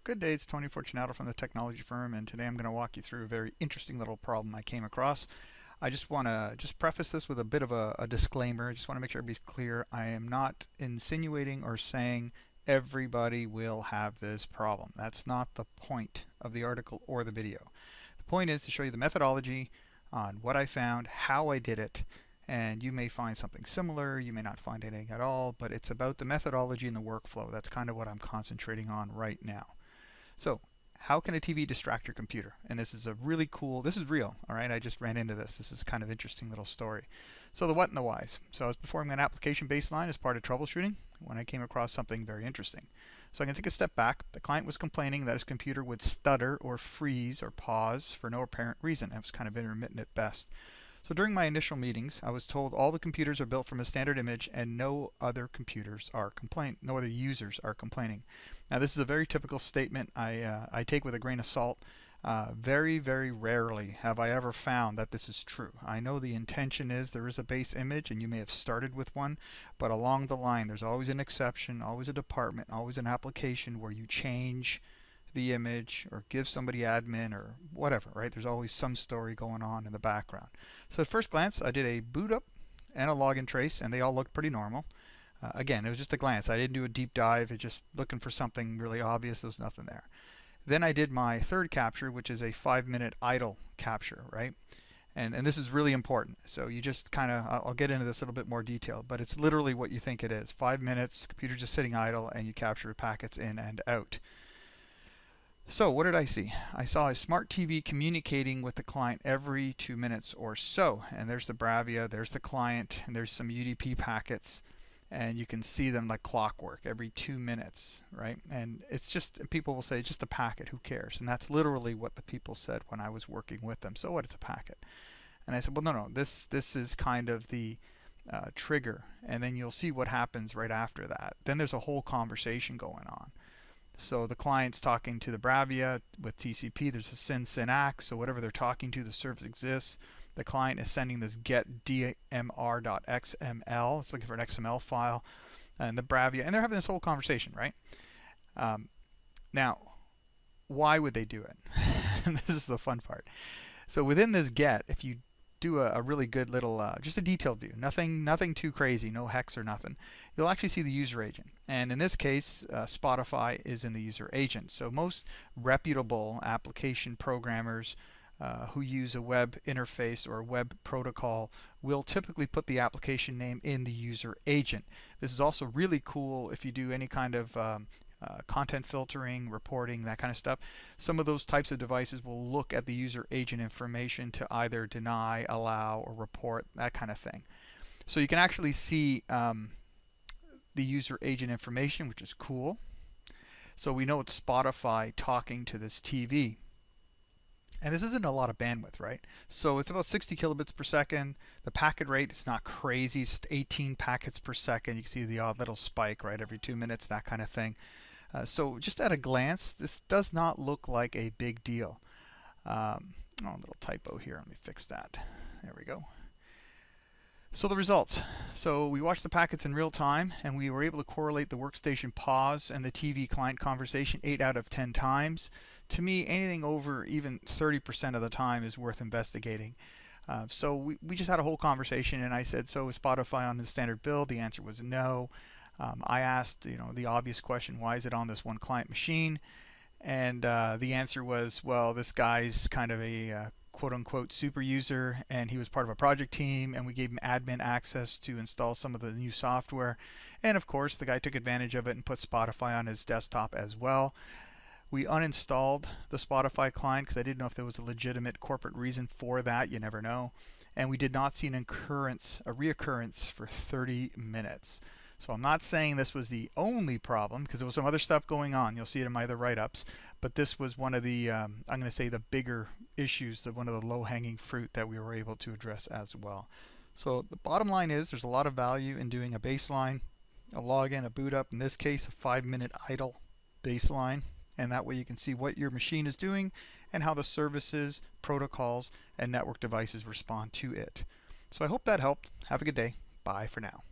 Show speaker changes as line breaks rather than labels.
Good day, it's Tony Fortunato from the technology firm, and today I'm going to walk you through a very interesting little problem I came across. I just want to preface this with a bit of a disclaimer. I just want to make sure everybody's clear. I am not insinuating or saying everybody will have this problem. That's not the point of the article or the video. The point is to show you the methodology on what I found, how I did it, and you may find something similar, you may not find anything at all, but it's about the methodology and the workflow. That's kind of what I'm concentrating on right now. So how can a TV distract your computer? And this is a really cool, this is real, all right? I just ran into this. This is kind of interesting little story. So the what and the whys. So I was performing an application baseline as part of troubleshooting when I came across something very interesting. So I can take a step back. The client was complaining that his computer would stutter or freeze or pause for no apparent reason. It was kind of intermittent at best. So during my initial meetings, I was told all the computers are built from a standard image and no other no other users are complaining. Now this is a very typical statement I take with a grain of salt. Very, very rarely have I ever found that this is true. I know the intention is there is a base image and you may have started with one, but along the line there's always an exception, always a department, always an application where you change the image or give somebody admin or whatever, right? There's always some story going on in the background. So at first glance, I did a boot up and a login trace, and they all looked pretty normal. Again, it was just a glance. I didn't do a deep dive. It's just looking for something really obvious. There was nothing there. Then I did my third capture, which is a 5-minute idle capture, right? And this is really important. So you just kind of, I'll get into this a little bit more detail, but it's literally what you think it is. 5 minutes, computer just sitting idle, and you capture packets in and out. So what did I see? I saw a smart TV communicating with the client every 2 minutes or so. And there's the Bravia, there's the client, and there's some UDP packets. And you can see them like clockwork every 2 minutes, right? And it's just, people will say, it's just a packet, who cares? And that's literally what the people said when I was working with them. So what, it's a packet. And I said, well, no, this is kind of the trigger. And then you'll see what happens right after that. Then there's a whole conversation going on. So the client's talking to the Bravia with TCP. There's a syn-ax. So whatever they're talking to, the service exists. The client is sending this get dmr.xml. It's looking for an XML file. And the Bravia, and they're having this whole conversation, right? Now, why would they do it? And this is the fun part. So within this get, if you do a really good little, just a detailed view, nothing too crazy, no hex or nothing, you'll actually see the user agent. And in this case, Spotify is in the user agent. So most reputable application programmers who use a web interface or a web protocol will typically put the application name in the user agent. This is also really cool if you do any kind of content filtering, reporting, that kind of stuff. Some of those types of devices will look at the user agent information to either deny, allow, or report, that kind of thing. So you can actually see the user agent information, which is cool. So we know it's Spotify talking to this TV. And this isn't a lot of bandwidth, right? So it's about 60 kilobits per second. The packet rate is not crazy. It's just 18 packets per second. You can see the odd little spike, right, every 2 minutes, that kind of thing. So just at a glance, this does not look like a big deal. Oh, a little typo here. Let me fix that. There we go. So the results. So we watched the packets in real time, and we were able to correlate the workstation pause and the TV client conversation 8 out of 10 times. To me, anything over even 30% of the time is worth investigating. So we just had a whole conversation, and I said, so is Spotify on the standard build? The answer was no. I asked, the obvious question, why is it on this one client machine? And the answer was, well, this guy's kind of a quote-unquote super user, and he was part of a project team, and we gave him admin access to install some of the new software. And of course, the guy took advantage of it and put Spotify on his desktop as well. We uninstalled the Spotify client because I didn't know if there was a legitimate corporate reason for that. You never know. And we did not see a reoccurrence for 30 minutes. So I'm not saying this was the only problem, because there was some other stuff going on. You'll see it in my other write-ups. But this was one of the, I'm going to say, the bigger issues, one of the low-hanging fruit that we were able to address as well. So the bottom line is there's a lot of value in doing a baseline, a login, a boot up, in this case a 5-minute idle baseline. And that way you can see what your machine is doing and how the services, protocols, and network devices respond to it. So I hope that helped. Have a good day. Bye for now.